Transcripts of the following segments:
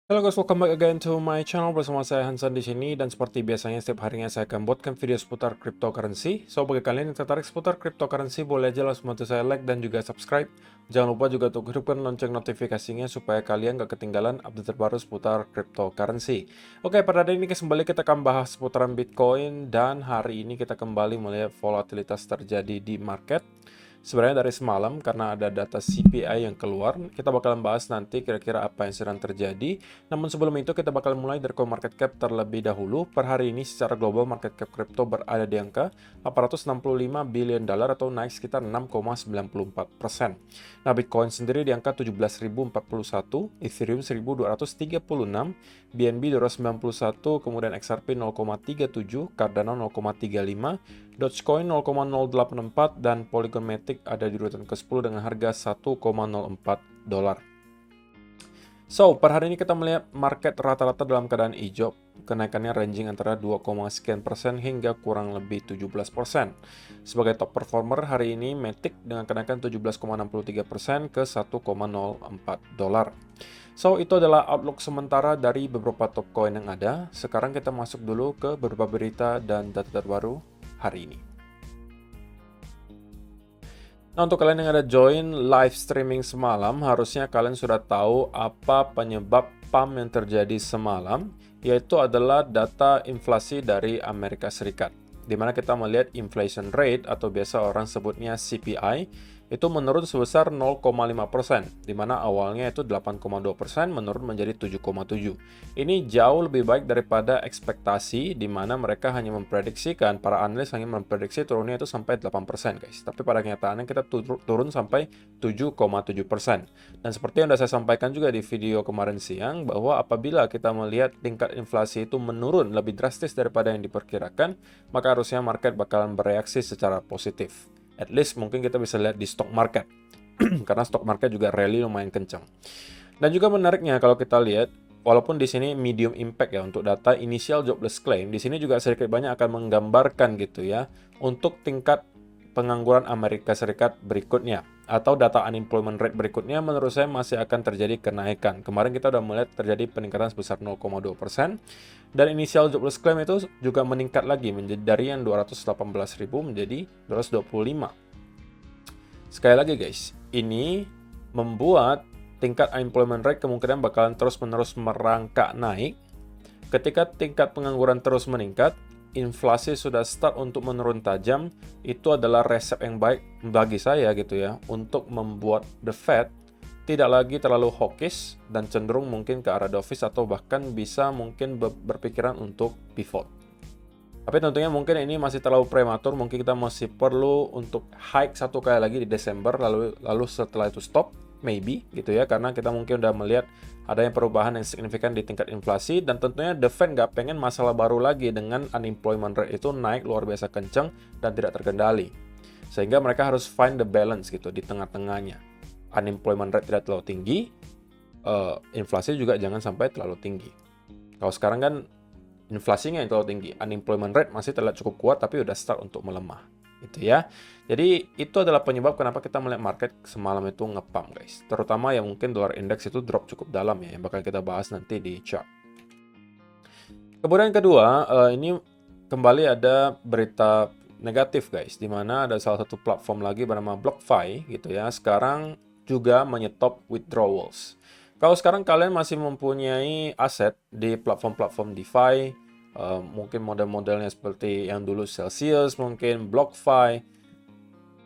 Halo guys, welcome back again to my channel bersama saya Hansan di sini dan seperti biasanya setiap harinya saya akan buatkan video seputar cryptocurrency. So bagi kalian yang tertarik seputar cryptocurrency boleh aja langsung bantu saya like dan juga subscribe. Jangan lupa juga untuk hidupkan lonceng notifikasinya supaya kalian gak ketinggalan update terbaru seputar cryptocurrency. Oke, pada hari ini kembali kita akan bahas seputaran Bitcoin dan hari ini kita kembali melihat volatilitas terjadi di market. Sebenarnya dari semalam karena ada data CPI yang keluar, kita bakalan bahas nanti kira-kira apa yang sedang terjadi. Namun sebelum itu kita bakal mulai dari market cap terlebih dahulu. Per hari ini secara global market cap crypto berada di angka 865 billion dolar atau naik sekitar 6,94%. Nah, Bitcoin sendiri di angka 17.041, Ethereum 1.236, BNB 291, kemudian XRP 0,37, Cardano 0,35, Dogecoin 0,084 dan Polygon Matic ada di urutan ke-10 dengan harga 1,04 dolar. So, per hari ini kita melihat market rata-rata dalam keadaan hijau. Kenaikannya ranging antara 2, sekian persen hingga kurang lebih 17%. Sebagai top performer hari ini Matic dengan kenaikan 17,63% ke 1,04 dolar. So, itu adalah outlook sementara dari beberapa top coin yang ada. Sekarang kita masuk dulu ke beberapa berita dan data terbaru hari ini. Nah, untuk kalian yang ada join live streaming semalam, harusnya kalian sudah tahu apa penyebab pump yang terjadi semalam, yaitu adalah data inflasi dari Amerika Serikat. Di mana kita melihat inflation rate atau biasa orang sebutnya CPI, itu menurun sebesar 0,5%, di mana awalnya itu 8,2% menurun menjadi 7,7%. Ini jauh lebih baik daripada ekspektasi, di mana mereka hanya memprediksikan, para analis hanya memprediksi turunnya itu sampai 8%, guys. Tapi pada kenyataannya kita turun sampai 7,7%. Dan seperti yang sudah saya sampaikan juga di video kemarin siang, bahwa apabila kita melihat tingkat inflasi itu menurun lebih drastis daripada yang diperkirakan, maka harusnya market bakalan bereaksi secara positif. At least mungkin kita bisa lihat di stock market. Karena stock market juga rally lumayan kencang. Dan juga menariknya kalau kita lihat, walaupun di sini medium impact ya untuk data initial jobless claim, di sini juga sedikit banyak akan menggambarkan gitu ya untuk tingkat pengangguran Amerika Serikat berikutnya atau data unemployment rate berikutnya menurut saya masih akan terjadi kenaikan. Kemarin kita udah melihat terjadi peningkatan sebesar 0,2% dan initial jobless claim itu juga meningkat lagi menjadi dari yang 218.000 menjadi 225. Sekali lagi guys, ini membuat tingkat unemployment rate kemungkinan bakalan terus-menerus merangkak naik. Ketika tingkat pengangguran terus meningkat, inflasi sudah start untuk menurun tajam, itu adalah resep yang baik bagi saya gitu ya, untuk membuat the Fed tidak lagi terlalu hawkish dan cenderung mungkin ke arah dovish atau bahkan bisa mungkin berpikiran untuk pivot. Tapi tentunya mungkin ini masih terlalu prematur, mungkin kita masih perlu untuk hike satu kali lagi di Desember, lalu setelah itu stop, maybe gitu ya, karena kita mungkin udah melihat adanya perubahan yang signifikan di tingkat inflasi, dan tentunya the Fed nggak pengen masalah baru lagi dengan unemployment rate itu naik luar biasa kencang dan tidak terkendali. Sehingga mereka harus find the balance gitu di tengah-tengahnya. Unemployment rate tidak terlalu tinggi, inflasi juga jangan sampai terlalu tinggi. Kalau sekarang kan inflasinya yang terlalu tinggi, unemployment rate masih terlihat cukup kuat tapi udah start untuk melemah, gitu ya. Jadi itu adalah penyebab kenapa kita melihat market semalam itu ngepump guys. Terutama yang mungkin dolar index itu drop cukup dalam ya, yang bakal kita bahas nanti di chart. Kemudian kedua, ini kembali ada berita negatif guys, di mana ada salah satu platform lagi bernama BlockFi gitu ya, sekarang juga menyetop withdrawals. Kalau sekarang kalian masih mempunyai aset di platform-platform DeFi, mungkin model-modelnya seperti yang dulu Celsius, mungkin BlockFi,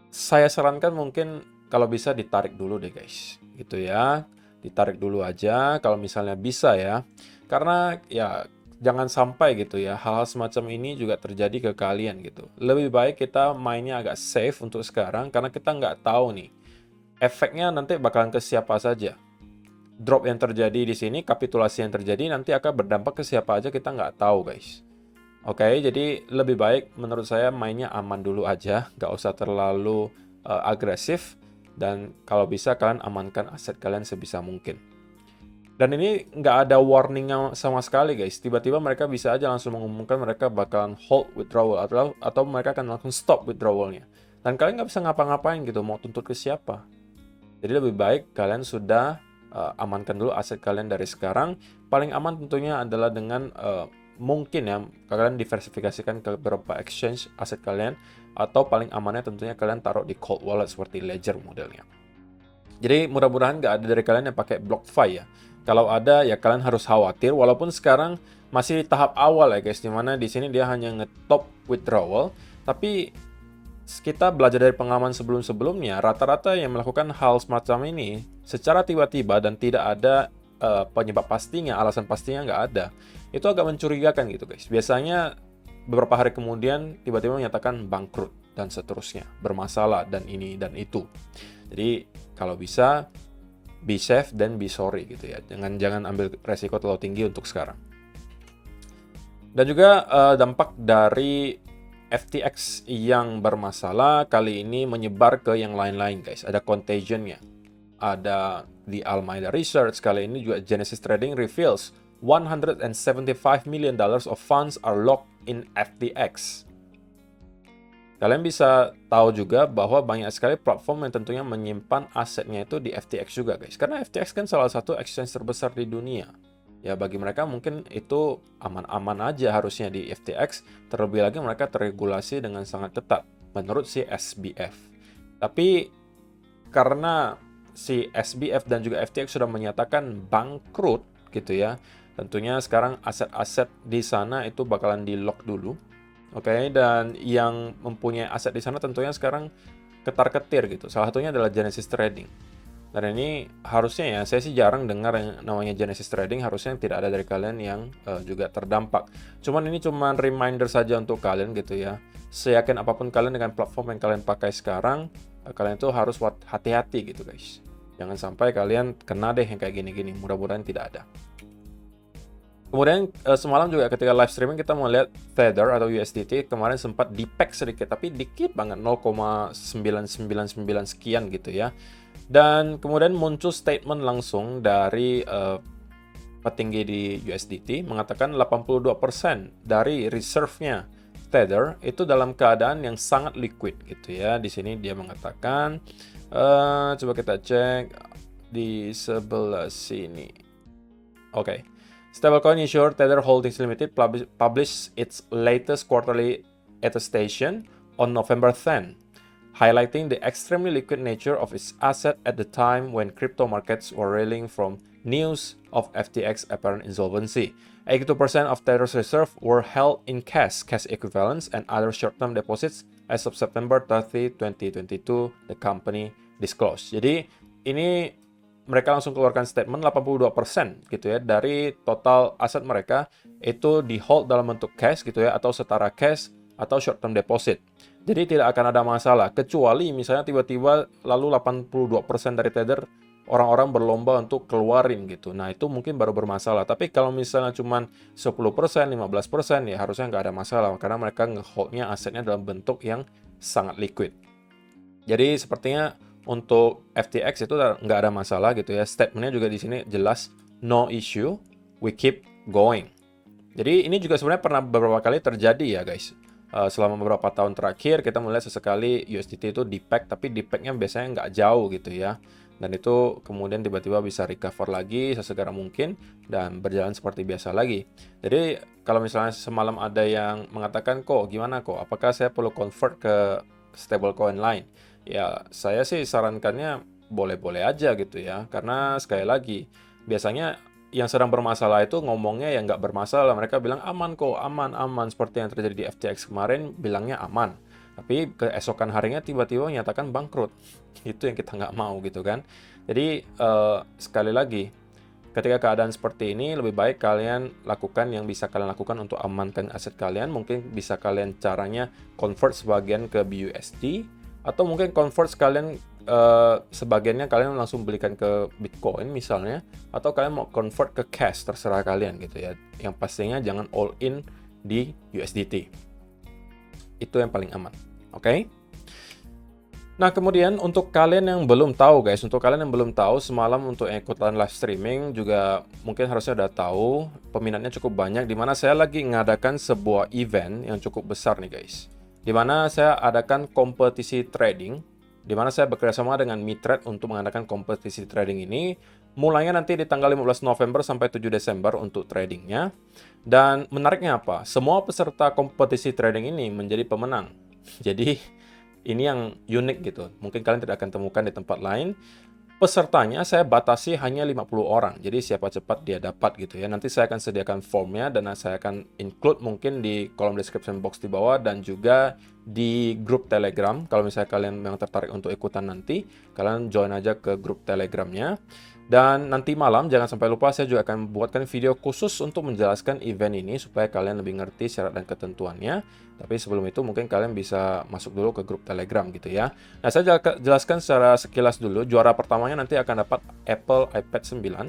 saya sarankan mungkin kalau bisa ditarik dulu deh guys, gitu ya. Ditarik dulu aja kalau misalnya bisa ya. Karena ya jangan sampai gitu ya, hal-hal semacam ini juga terjadi ke kalian gitu. Lebih baik kita mainnya agak safe untuk sekarang, karena kita nggak tahu nih, efeknya nanti bakalan ke siapa saja. Drop yang terjadi di sini, kapitulasi yang terjadi nanti akan berdampak ke siapa aja kita nggak tahu guys. Oke, jadi lebih baik menurut saya mainnya aman dulu aja, nggak usah terlalu agresif, dan kalau bisa kalian amankan aset kalian sebisa mungkin. Dan ini nggak ada warningnya sama sekali guys, tiba-tiba mereka bisa aja langsung mengumumkan mereka bakalan hold withdrawal atau mereka akan langsung stop withdrawalnya. Dan kalian nggak bisa ngapa-ngapain gitu, mau tuntut ke siapa. Jadi lebih baik kalian sudah amankan dulu aset kalian dari sekarang. Paling aman tentunya adalah dengan mungkin ya kalian diversifikasikan ke beberapa exchange aset kalian, atau paling amannya tentunya kalian taruh di cold wallet seperti Ledger modelnya. Jadi mudah-mudahan nggak ada dari kalian yang pakai BlockFi ya. Kalau ada ya kalian harus khawatir, walaupun sekarang masih di tahap awal ya guys, dimana di sini dia hanya ngetop withdrawal, tapi kita belajar dari pengalaman sebelum-sebelumnya, rata-rata yang melakukan hal semacam ini secara tiba-tiba dan tidak ada penyebab pastinya, alasan pastinya nggak ada, itu agak mencurigakan gitu guys. Biasanya beberapa hari kemudian tiba-tiba menyatakan bangkrut dan seterusnya, bermasalah dan ini dan itu. Jadi kalau bisa be safe dan be sorry gitu ya. Jangan ambil resiko terlalu tinggi untuk sekarang. Dan juga dampak dari FTX yang bermasalah kali ini menyebar ke yang lain-lain guys. Ada contagionnya. Ada di Alameda Research, kali ini juga Genesis Trading reveals $175 million of funds are locked in FTX. Kalian bisa tahu juga bahwa banyak sekali platform yang tentunya menyimpan asetnya itu di FTX juga guys. Karena FTX kan salah satu exchange terbesar di dunia. Ya bagi mereka mungkin itu aman-aman aja harusnya di FTX, terlebih lagi mereka terregulasi dengan sangat ketat menurut si SBF. Tapi karena si SBF dan juga FTX sudah menyatakan bangkrut gitu ya, tentunya sekarang aset-aset di sana itu bakalan di-lock dulu. Oke, dan yang mempunyai aset di sana tentunya sekarang ketar-ketir gitu. Salah satunya adalah Genesis Trading. Dan ini harusnya ya, saya sih jarang dengar yang namanya Genesis Trading, harusnya tidak ada dari kalian yang juga terdampak. Cuman ini cuman reminder saja untuk kalian gitu ya. Seyakin apapun kalian dengan platform yang kalian pakai sekarang, kalian itu harus hati-hati gitu guys. Jangan sampai kalian kena deh yang kayak gini-gini, mudah-mudahan tidak ada. Kemudian semalam juga ketika live streaming kita mau lihat Tether atau USDT kemarin sempat di-peg sedikit, tapi dikit banget 0,999 sekian gitu ya. Dan kemudian muncul statement langsung dari petinggi di USDT mengatakan 82% dari reserve-nya Tether itu dalam keadaan yang sangat liquid gitu ya. Di sini dia mengatakan coba kita cek di sebelah sini. Oke. Stablecoin issuer Tether Holdings Limited published its latest quarterly attestation on November 10, highlighting the extremely liquid nature of its asset at the time when crypto markets were reeling from news of FTX apparent insolvency. 82% of Tether's reserve were held in cash equivalents, and other short-term deposits as of September 30, 2022, the company disclosed. Jadi ini mereka langsung keluarkan statement 82% gitu ya dari total aset mereka itu di hold dalam bentuk cash gitu ya, atau setara cash atau short term deposit. Jadi tidak akan ada masalah kecuali misalnya tiba-tiba lalu 82% dari Tether orang-orang berlomba untuk keluarin gitu. Nah, itu mungkin baru bermasalah. Tapi kalau misalnya cuma 10%, 15% ya harusnya nggak ada masalah karena mereka nge-holdnya asetnya dalam bentuk yang sangat liquid. Jadi sepertinya untuk FTX itu nggak ada masalah gitu ya. Statementnya juga di sini jelas, no issue, we keep going. Jadi ini juga sebenarnya pernah beberapa kali terjadi ya guys. Selama beberapa tahun terakhir kita melihat sesekali USDT itu di-peg, tapi di-pegnya biasanya nggak jauh gitu ya. Dan itu kemudian tiba-tiba bisa recover lagi sesegera mungkin dan berjalan seperti biasa lagi. Jadi kalau misalnya semalam ada yang mengatakan kok gimana kok, apakah saya perlu convert ke stablecoin lain? Ya, saya sih sarankannya boleh-boleh aja gitu ya. Karena sekali lagi, biasanya yang sedang bermasalah itu ngomongnya yang nggak bermasalah. Mereka bilang aman kok, aman. Seperti yang terjadi di FTX kemarin, bilangnya aman. Tapi keesokan harinya tiba-tiba menyatakan bangkrut. Itu yang kita nggak mau gitu kan. Jadi, sekali lagi, ketika keadaan seperti ini, lebih baik kalian lakukan yang bisa kalian lakukan untuk amankan aset kalian. Mungkin bisa kalian caranya convert sebagian ke BUSD, atau mungkin convert sekalian sebagiannya kalian langsung belikan ke Bitcoin misalnya, atau kalian mau convert ke cash, terserah kalian gitu ya. Yang pastinya jangan all in di USDT. Itu yang paling aman. Oke? Nah, kemudian untuk kalian yang belum tahu guys, semalam untuk ikutan live streaming juga mungkin harusnya udah tahu peminatnya cukup banyak, di mana saya lagi mengadakan sebuah event yang cukup besar nih guys. Di mana saya adakan kompetisi trading, di mana saya bekerjasama dengan Mitred untuk mengadakan kompetisi trading ini. Mulainya nanti di tanggal 15 November sampai 7 Desember untuk tradingnya. Dan menariknya apa? Semua peserta kompetisi trading ini menjadi pemenang. Jadi ini yang unik gitu. Mungkin kalian tidak akan temukan di tempat lain. Pesertanya saya batasi hanya 50 orang. Jadi siapa cepat dia dapat gitu ya. Nanti saya akan sediakan formnya dan saya akan include mungkin di kolom description box di bawah dan juga di grup Telegram. Kalau misalnya kalian memang tertarik untuk ikutan nanti, kalian join aja ke grup Telegramnya. Dan nanti malam, jangan sampai lupa, saya juga akan buatkan video khusus untuk menjelaskan event ini supaya kalian lebih ngerti syarat dan ketentuannya. Tapi sebelum itu mungkin kalian bisa masuk dulu ke grup Telegram gitu ya. Nah, saya jelaskan secara sekilas dulu. Juara pertamanya nanti akan dapat Apple iPad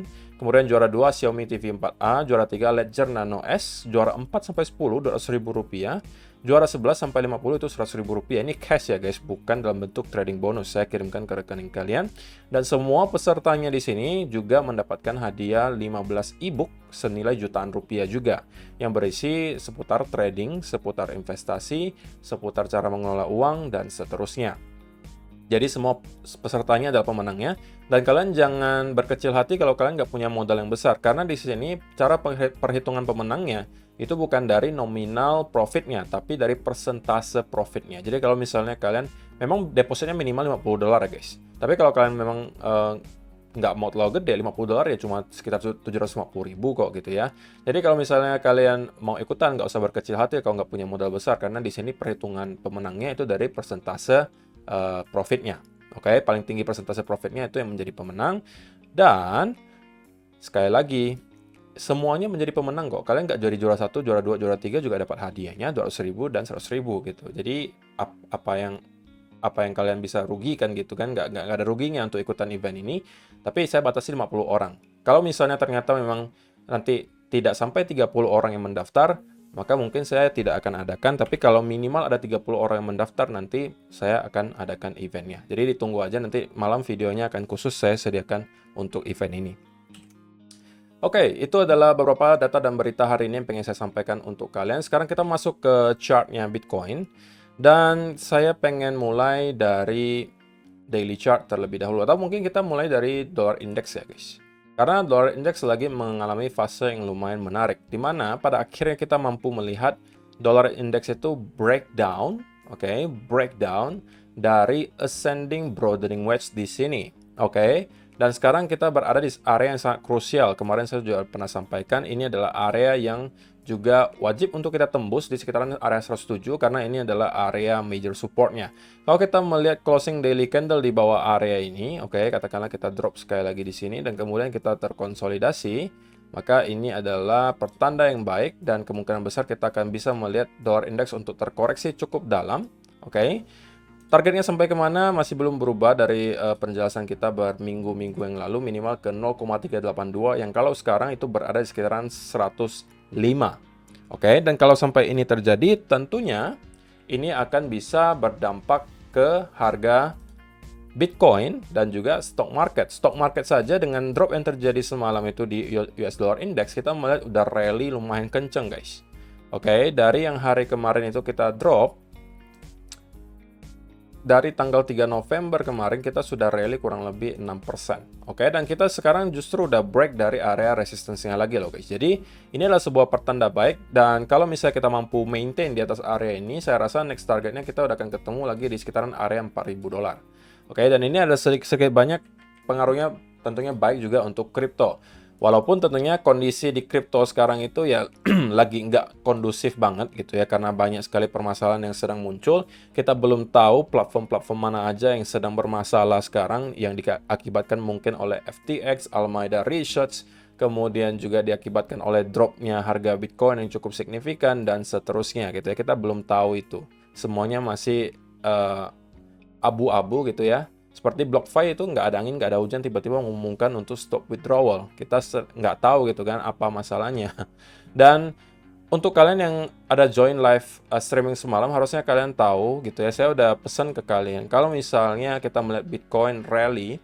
9. Kemudian juara 2 Xiaomi TV 4A, juara 3 Ledger Nano S, juara 4 sampai 10 Rp200.000. Juara 11 sampai 50 itu Rp100.000. Ini cash ya guys, bukan dalam bentuk trading bonus. Saya kirimkan ke rekening kalian. Dan semua pesertanya di sini juga mendapatkan hadiah 15 ebook senilai jutaan rupiah juga. Yang berisi seputar trading, seputar investasi, seputar cara mengelola uang, dan seterusnya. Jadi semua pesertanya adalah pemenangnya. Dan kalian jangan berkecil hati kalau kalian nggak punya modal yang besar. Karena di sini cara perhitungan pemenangnya itu bukan dari nominal profitnya, tapi dari persentase profitnya. Jadi kalau misalnya kalian memang depositnya minimal $50 ya guys. Tapi kalau kalian memang nggak mau terlalu gede, $50 ya cuma sekitar 750.000 kok gitu ya. Jadi kalau misalnya kalian mau ikutan, nggak usah berkecil hati kalau nggak punya modal besar, karena di sini perhitungan pemenangnya itu dari persentase profitnya. Oke, paling tinggi persentase profitnya itu yang menjadi pemenang. Dan sekali lagi, semuanya menjadi pemenang kok. Kalian nggak jadi juara 1, juara 2, juara 3 juga dapat hadiahnya 200.000 dan 100.000 gitu. Jadi apa yang kalian bisa rugikan gitu kan, nggak ada ruginya untuk ikutan event ini. Tapi saya batasi 50 orang. Kalau misalnya ternyata memang nanti tidak sampai 30 orang yang mendaftar, maka mungkin saya tidak akan adakan. Tapi kalau minimal ada 30 orang yang mendaftar, nanti saya akan adakan eventnya. Jadi ditunggu aja, nanti malam videonya akan khusus saya sediakan untuk event ini. Oke, itu adalah beberapa data dan berita hari ini yang pengen saya sampaikan untuk kalian. Sekarang kita masuk ke chartnya Bitcoin. Dan saya pengen mulai dari daily chart terlebih dahulu. Atau mungkin kita mulai dari dollar index ya guys. Karena dollar index lagi mengalami fase yang lumayan menarik. Dimana pada akhirnya kita mampu melihat dollar index itu breakdown. Oke, breakdown dari ascending broadening wedge di sini. Oke. Dan sekarang kita berada di area yang sangat krusial. Kemarin saya juga pernah sampaikan, ini adalah area yang juga wajib untuk kita tembus di sekitaran area 107 karena ini adalah area major supportnya. Kalau kita melihat closing daily candle di bawah area ini, oke, katakanlah kita drop sekali lagi di sini dan kemudian kita terkonsolidasi, maka ini adalah pertanda yang baik dan kemungkinan besar kita akan bisa melihat dollar index untuk terkoreksi cukup dalam, oke. Targetnya sampai kemana masih belum berubah dari penjelasan kita berminggu-minggu yang lalu, minimal ke 0,382 yang kalau sekarang itu berada di sekitaran 105. Oke, dan kalau sampai ini terjadi, tentunya ini akan bisa berdampak ke harga Bitcoin dan juga stock market. Stock market saja dengan drop yang terjadi semalam itu di US Dollar Index, kita melihat udah rally lumayan kenceng guys. Oke, dari yang hari kemarin itu kita drop, dari tanggal 3 November kemarin kita sudah rally kurang lebih 6%. Oke, dan kita sekarang justru udah break dari area resistensinya lagi loh guys. Jadi ini adalah sebuah pertanda baik dan kalau misalnya kita mampu maintain di atas area ini, saya rasa next targetnya kita udah akan ketemu lagi di sekitaran area $4.000. Oke, dan ini ada sedikit banyak pengaruhnya tentunya baik juga untuk kripto. Walaupun tentunya kondisi di kripto sekarang itu ya lagi nggak kondusif banget gitu ya, karena banyak sekali permasalahan yang sedang muncul. Kita belum tahu platform-platform mana aja yang sedang bermasalah sekarang, yang diakibatkan mungkin oleh FTX, Alameda Research, kemudian juga diakibatkan oleh dropnya harga Bitcoin yang cukup signifikan, dan seterusnya gitu ya. Kita belum tahu itu. Semuanya masih abu-abu gitu ya. Seperti BlockFi itu nggak ada angin, nggak ada hujan, tiba-tiba mengumumkan untuk stop withdrawal. Kita nggak tahu gitu kan apa masalahnya. Dan untuk kalian yang ada join live streaming semalam, harusnya kalian tahu gitu ya. Saya udah pesan ke kalian, kalau misalnya kita melihat Bitcoin rally,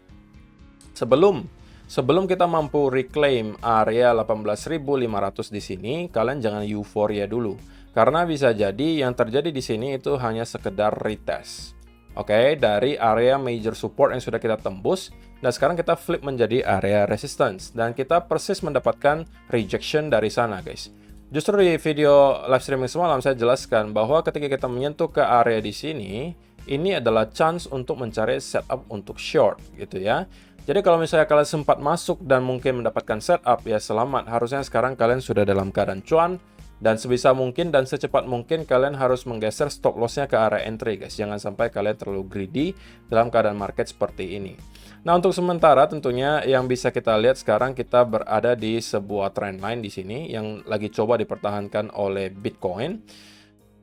sebelum kita mampu reclaim area 18.500 di sini, kalian jangan euforia dulu. Karena bisa jadi yang terjadi di sini itu hanya sekedar retest. Oke, dari area major support yang sudah kita tembus, Nah, sekarang kita flip menjadi area resistance dan kita persis mendapatkan rejection dari sana, guys. Justru di video live streaming semalam saya jelaskan bahwa ketika kita menyentuh ke area di sini, ini adalah chance untuk mencari setup untuk short gitu ya. Jadi kalau misalnya kalian sempat masuk dan mungkin mendapatkan setup, ya selamat. Harusnya sekarang kalian sudah dalam keadaan cuan. Dan sebisa mungkin dan secepat mungkin kalian harus menggeser stop loss-nya ke area entry, guys. Jangan sampai kalian terlalu greedy dalam keadaan market seperti ini. Nah, untuk sementara tentunya yang bisa kita lihat sekarang kita berada di sebuah trend line di sini yang lagi coba dipertahankan oleh Bitcoin.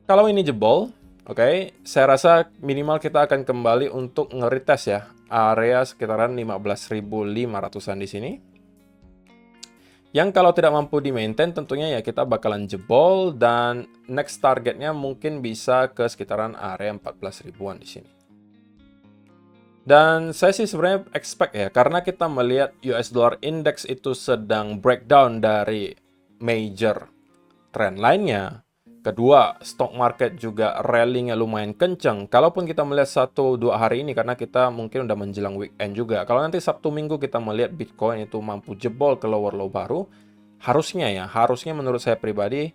Kalau ini jebol, oke, saya rasa minimal kita akan kembali untuk nge-retest ya area sekitaran 15.500-an di sini. Yang kalau tidak mampu di-maintain tentunya ya kita bakalan jebol dan next targetnya mungkin bisa ke sekitaran area 14 ribuan di sini. Dan saya sih sebenarnya expect ya, karena kita melihat US dollar index itu sedang breakdown dari major trend lainnya. Kedua, stock market juga rally-nya lumayan kenceng. Kalaupun kita melihat 1-2 hari ini, karena kita mungkin udah menjelang weekend juga. Kalau nanti Sabtu Minggu kita melihat Bitcoin itu mampu jebol ke lower low baru, harusnya menurut saya pribadi,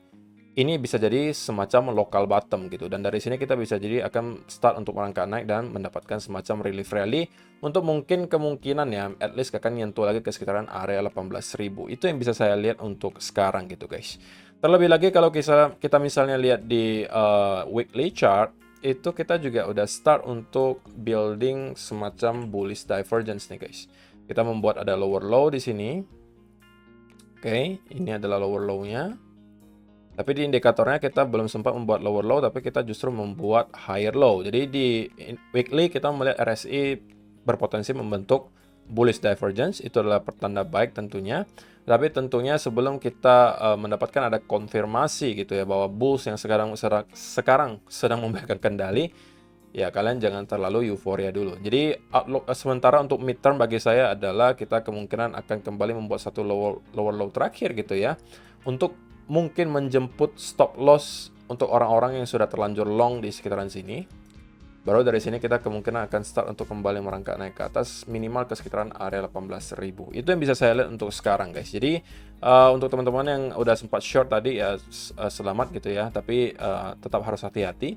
ini bisa jadi semacam local bottom gitu. Dan dari sini kita bisa jadi akan start untuk merangkak naik dan mendapatkan semacam relief rally. Untuk mungkin kemungkinan ya, at least akan nyentuh lagi ke sekitaran area 18.000. Itu yang bisa saya lihat untuk sekarang gitu guys. Terlebih lagi kalau kita misalnya lihat di weekly chart, itu kita juga udah start untuk building semacam bullish divergence nih guys. Kita membuat ada lower low di sini. Oke, ini adalah lower low-nya. Tapi di indikatornya kita belum sempat membuat lower low, tapi kita justru membuat higher low. Jadi di weekly kita melihat RSI berpotensi membentuk bullish divergence, itu adalah pertanda baik tentunya. Tapi tentunya sebelum kita mendapatkan ada konfirmasi gitu ya bahwa bulls yang sekarang sedang memegang kendali, ya kalian jangan terlalu euforia dulu. Jadi outlook sementara untuk midterm bagi saya adalah kita kemungkinan akan kembali membuat satu lower low terakhir gitu ya, untuk mungkin menjemput stop loss untuk orang-orang yang sudah terlanjur long di sekitaran sini. Baru dari sini kita kemungkinan akan start untuk kembali merangkak naik ke atas minimal ke sekitaran area 18.000. Itu yang bisa saya lihat untuk sekarang guys. Jadi untuk teman-teman yang udah sempat short tadi ya selamat gitu ya. Tapi tetap harus hati-hati.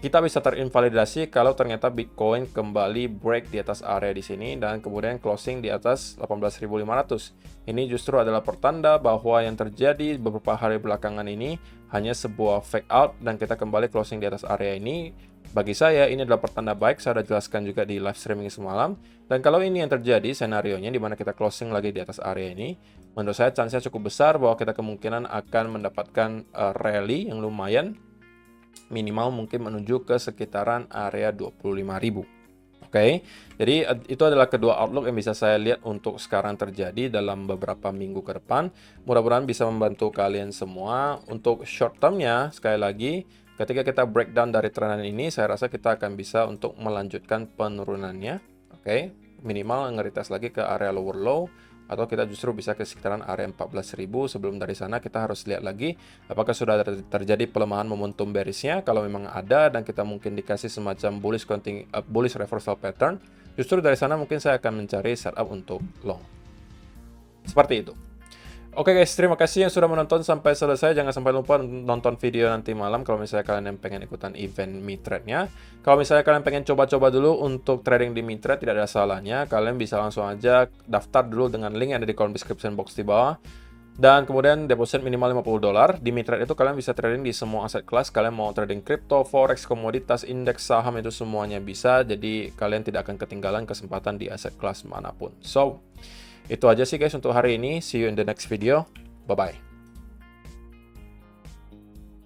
Kita bisa terinvalidasi kalau ternyata Bitcoin kembali break di atas area di sini dan kemudian closing di atas 18.500. Ini justru adalah pertanda bahwa yang terjadi beberapa hari belakangan ini hanya sebuah fake out dan kita kembali closing di atas area ini. Bagi saya ini adalah pertanda baik, saya sudah jelaskan juga di live streaming semalam. Dan kalau ini yang terjadi senarionya di mana kita closing lagi di atas area ini, menurut saya chance-nya cukup besar bahwa kita kemungkinan akan mendapatkan rally yang lumayan, minimal mungkin menuju ke sekitaran area 25.000. Oke, jadi itu adalah kedua outlook yang bisa saya lihat untuk sekarang terjadi dalam beberapa minggu ke depan. Mudah-mudahan bisa membantu kalian semua. Untuk short term-nya, sekali lagi, ketika kita breakdown dari trendan ini, saya rasa kita akan bisa untuk melanjutkan penurunannya. Oke, minimal nge-retest lagi ke area lower low, atau kita justru bisa ke sekitaran area 14.000. Sebelum dari sana kita harus lihat lagi apakah sudah terjadi pelemahan momentum bearish-nya. Kalau memang ada dan kita mungkin dikasih semacam bullish reversal pattern, justru dari sana mungkin saya akan mencari setup untuk long. Seperti itu. Oke guys, terima kasih yang sudah menonton sampai selesai. Jangan sampai lupa nonton video nanti malam kalau misalnya kalian yang pengen ikutan event MiTrade-nya. Kalau misalnya kalian pengen coba-coba dulu untuk trading di MiTrade, tidak ada salahnya. Kalian bisa langsung aja daftar dulu dengan link yang ada di kolom description box di bawah. Dan kemudian deposit minimal $50. Di MiTrade itu kalian bisa trading di semua aset kelas. Kalian mau trading crypto, forex, komoditas, indeks, saham, itu semuanya bisa. Jadi kalian tidak akan ketinggalan kesempatan di aset kelas manapun. So, itu aja sih guys untuk hari ini. See you in the next video. Bye-bye.